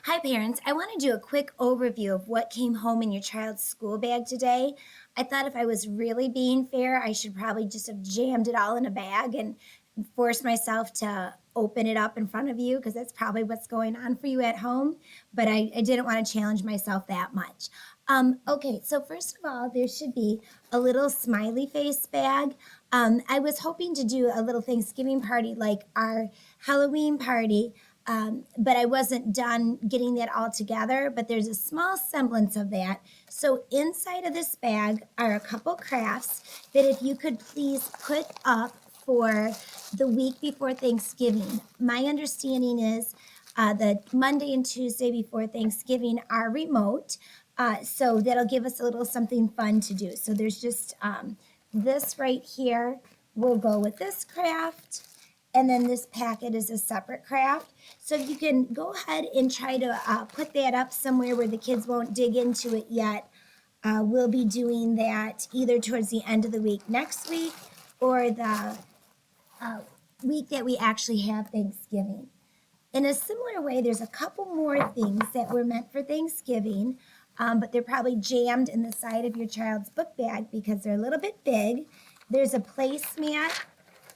Hi, parents. I want to do a quick overview of what came home in your child's school bag today. I thought if I was really being fair, I should probably just have jammed it all in a bag and forced myself to open it up in front of you because that's probably what's going on for you at home. But I didn't want to challenge myself that much. Okay, so first of all, there should be a little smiley face bag. I was hoping to do a little Thanksgiving party like our Halloween party, but I wasn't done getting that all together, but there's a small semblance of that. So inside of this bag are a couple crafts that if you could please put up for the week before Thanksgiving. My understanding is the Monday and Tuesday before Thanksgiving are remote. So that'll give us a little something fun to do. So there's just this right here will go with this craft. And then this packet is a separate craft. So you can go ahead and try to put that up somewhere where the kids won't dig into it yet. We'll be doing that either towards the end of the week next week or the week that we actually have Thanksgiving. In a similar way, there's a couple more things that were meant for Thanksgiving, but they're probably jammed in the side of your child's book bag because they're a little bit big. There's a placemat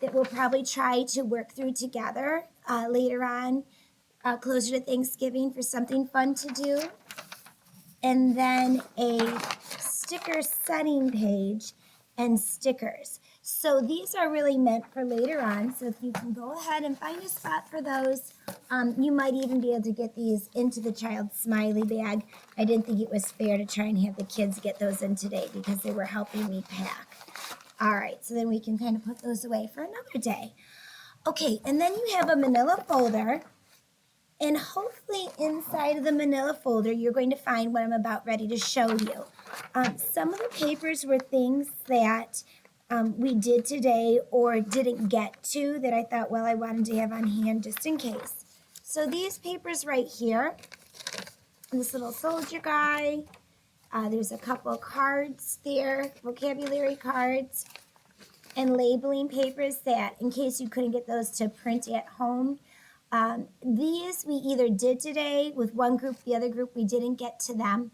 that we'll probably try to work through together later on, closer to Thanksgiving for something fun to do. And then a sticker setting page and stickers. So these are really meant for later on. So if you can go ahead and find a spot for those, you might even be able to get these into the child's smiley bag. I didn't think it was fair to try and have the kids get those in today because they were helping me pack. All right, so then we can kind of put those away for another day. Okay, and then you have a manila folder. And hopefully inside of the manila folder, you're going to find what I'm about ready to show you. Some of the papers were things that we did today or didn't get to that I thought, well, I wanted to have on hand just in case. So these papers right here, this little soldier guy, there's a couple of cards there, vocabulary cards, and labeling papers that, in case you couldn't get those to print at home, these we either did today with one group, the other group we didn't get to them.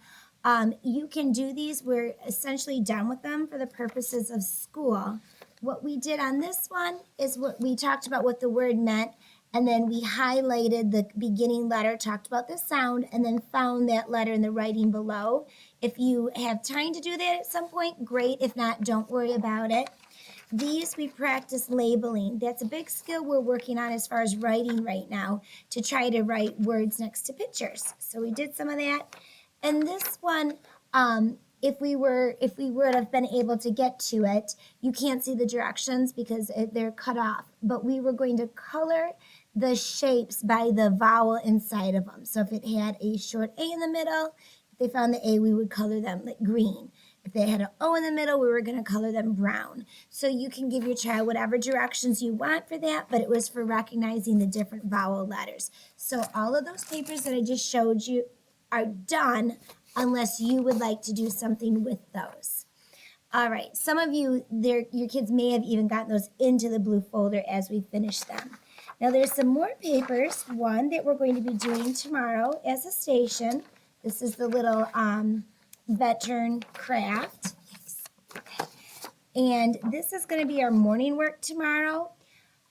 You can do these. We're essentially done with them for the purposes of school. What we did on this one is what we talked about what the word meant, and then we highlighted the beginning letter, talked about the sound, and then found that letter in the writing below. If you have time to do that at some point, great. If not, don't worry about it. These we practice labeling. That's a big skill we're working on as far as writing right now to try to write words next to pictures. So we did some of that. And this one, if we would have been able to get to it, you can't see the directions because they're cut off. But we were going to color the shapes by the vowel inside of them. So if it had a short A in the middle, if they found the A, we would color them like green. If they had an O in the middle, we were going to color them brown. So you can give your child whatever directions you want for that, but it was for recognizing the different vowel letters. So all of those papers that I just showed you are done unless you would like to do something with those. All right, some of you, your kids may have even gotten those into the blue folder as we finish them. Now there's some more papers, one that we're going to be doing tomorrow as a station. This is the little veteran craft. Okay. And this is going to be our morning work tomorrow.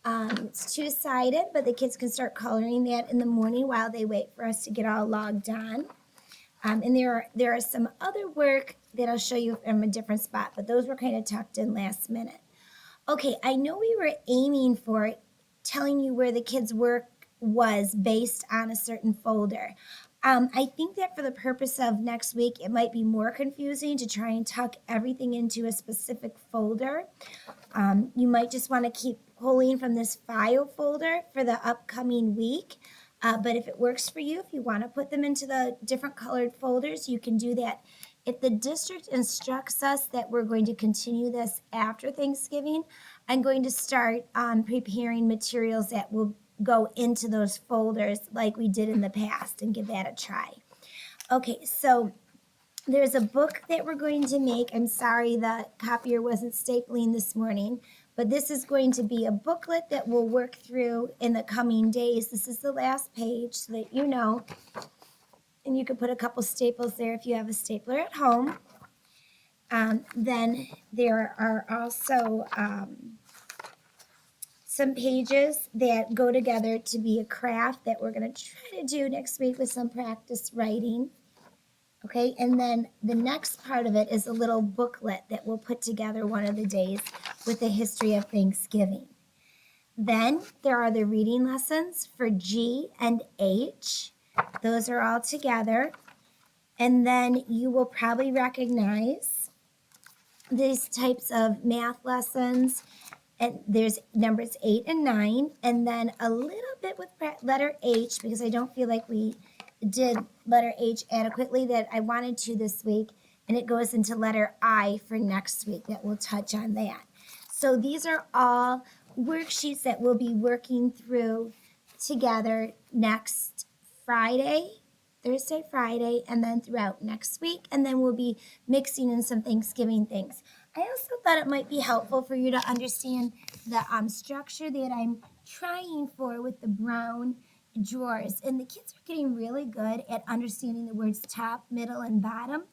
It's two-sided, but the kids can start coloring that in the morning while they wait for us to get all logged on. And there are some other work that I'll show you from a different spot, but those were kind of tucked in last minute. Okay, I know we were aiming for telling you where the kids' work was based on a certain folder. I think that for the purpose of next week, it might be more confusing to try and tuck everything into a specific folder. You might just want to keep pulling from this file folder for the upcoming week. But if it works for you, if you want to put them into the different colored folders, you can do that. If the district instructs us that we're going to continue this after Thanksgiving, I'm going to start preparing materials that will go into those folders like we did in the past and give that a try. Okay, so there's a book that we're going to make. I'm sorry the copier wasn't stapling this morning, but this is going to be a booklet that we'll work through in the coming days. This is the last page so that you know. And you could put a couple staples there if you have a stapler at home. Then there are also some pages that go together to be a craft that we're going to try to do next week with some practice writing. Okay, and then the next part of it is a little booklet that we'll put together one of the days with the history of Thanksgiving. Then there are the reading lessons for G and H. Those are all together. And then you will probably recognize these types of math lessons. And there's numbers 8 and 9, and then a little bit with letter H, because I don't feel like we did letter H adequately that I wanted to this week, and it goes into letter I for next week that we'll touch on that. So these are all worksheets that we'll be working through together next Thursday, Friday, and then throughout next week, and then we'll be mixing in some Thanksgiving things. I also thought it might be helpful for you to understand the structure that I'm trying for with the brown drawers. And the kids are getting really good at understanding the words top, middle, and bottom.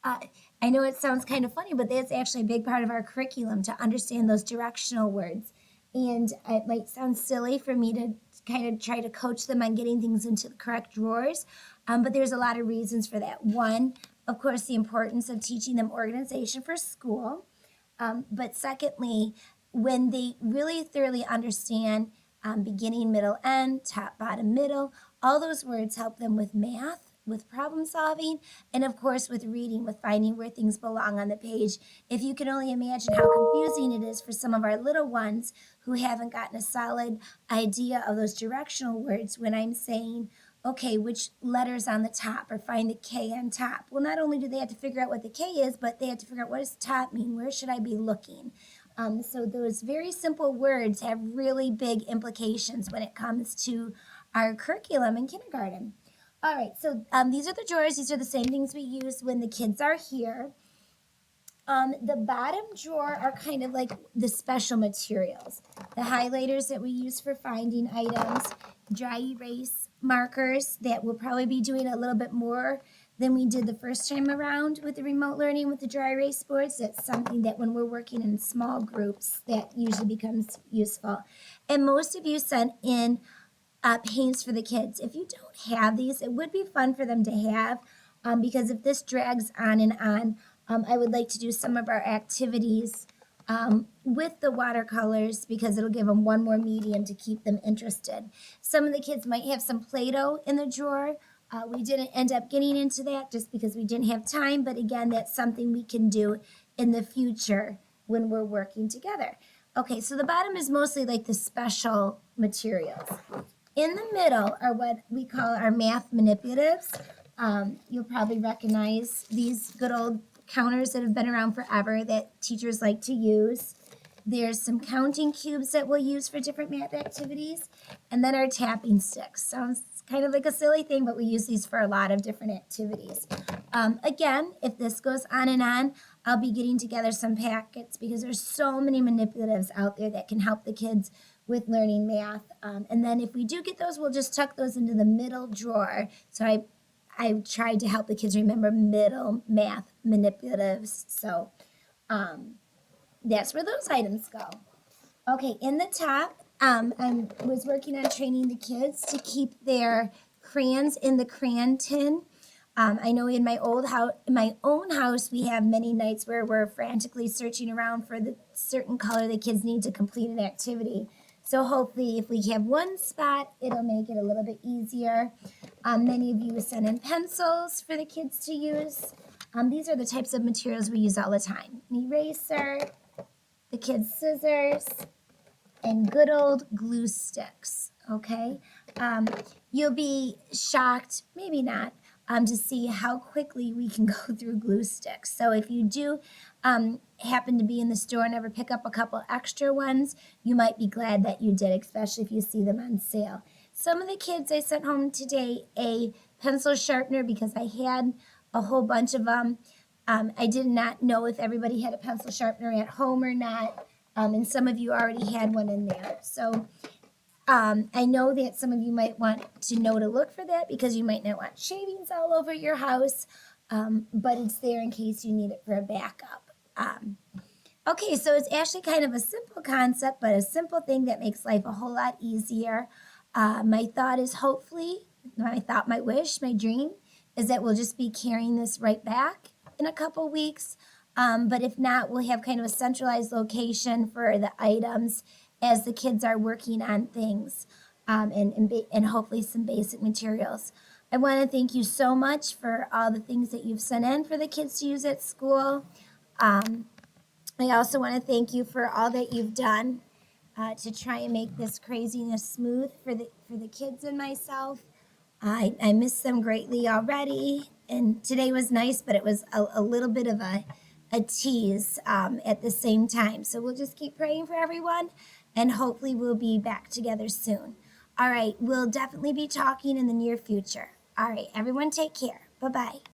I know it sounds kind of funny, but that's actually a big part of our curriculum to understand those directional words. And it might sound silly for me to kind of try to coach them on getting things into the correct drawers, but there's a lot of reasons for that. One, of course, the importance of teaching them organization for school. But secondly, when they really thoroughly understand beginning, middle, end, top, bottom, middle, all those words help them with math, with problem solving, and of course with reading, with finding where things belong on the page. If you can only imagine how confusing it is for some of our little ones who haven't gotten a solid idea of those directional words when I'm saying, okay, which letter's on the top, or find the K on top. Well, not only do they have to figure out what the K is, but they have to figure out what does top mean? Where should I be looking? So those very simple words have really big implications when it comes to our curriculum in kindergarten. All right, so these are the drawers. These are the same things we use when the kids are here. The bottom drawer are kind of like the special materials. The highlighters that we use for finding items, dry erase markers that we'll probably be doing a little bit more than we did the first time around with the remote learning with the dry erase boards. That's something that when we're working in small groups that usually becomes useful. And most of you sent in paints for the kids. If you don't have these, it would be fun for them to have because if this drags on and on, I would like to do some of our activities with the watercolors because it'll give them one more medium to keep them interested. Some of the kids might have some Play-Doh in the drawer. We didn't end up getting into that just because we didn't have time, but again, that's something we can do in the future when we're working together. Okay, so the bottom is mostly like the special materials. In the middle are what we call our math manipulatives. You'll probably recognize these good old counters that have been around forever that teachers like to use. There's some counting cubes that we'll use for different math activities. And then our tapping sticks. Sounds kind of like a silly thing, but we use these for a lot of different activities. Again, if this goes on and on, I'll be getting together some packets because there's so many manipulatives out there that can help the kids with learning math. And then if we do get those, we'll just tuck those into the middle drawer. So I tried to help the kids remember middle math manipulatives. So that's where those items go. Okay, in the top, I was working on training the kids to keep their crayons in the crayon tin. I know in my own house, we have many nights where we're frantically searching around for the certain color the kids need to complete an activity. So hopefully if we have one spot, it'll make it a little bit easier. Many of you sent in pencils for the kids to use. These are the types of materials we use all the time. An eraser, the kids' scissors, and good old glue sticks, okay? You'll be shocked, maybe not, to see how quickly we can go through glue sticks. So if you do happen to be in the store and ever pick up a couple extra ones, you might be glad that you did, especially if you see them on sale. Some of the kids I sent home today a pencil sharpener because I had a whole bunch of them. I did not know if everybody had a pencil sharpener at home or not. And some of you already had one in there. So I know that some of you might want to know to look for that because you might not want shavings all over your house, but it's there in case you need it for a backup. Okay, so it's actually kind of a simple concept, but a simple thing that makes life a whole lot easier. My thought is hopefully, my wish, my dream is that we'll just be carrying this right back in a couple weeks. But if not, we'll have kind of a centralized location for the items as the kids are working on things, and hopefully some basic materials. I want to thank you so much for all the things that you've sent in for the kids to use at school. Um, I also want to thank you for all that you've done to try and make this craziness smooth for the kids and myself. I miss them greatly already, and today was nice, but it was a little bit of a tease at the same time. So we'll just keep praying for everyone, and hopefully we'll be back together soon. All right, we'll definitely be talking in the near future. All right, everyone, take care. Bye bye.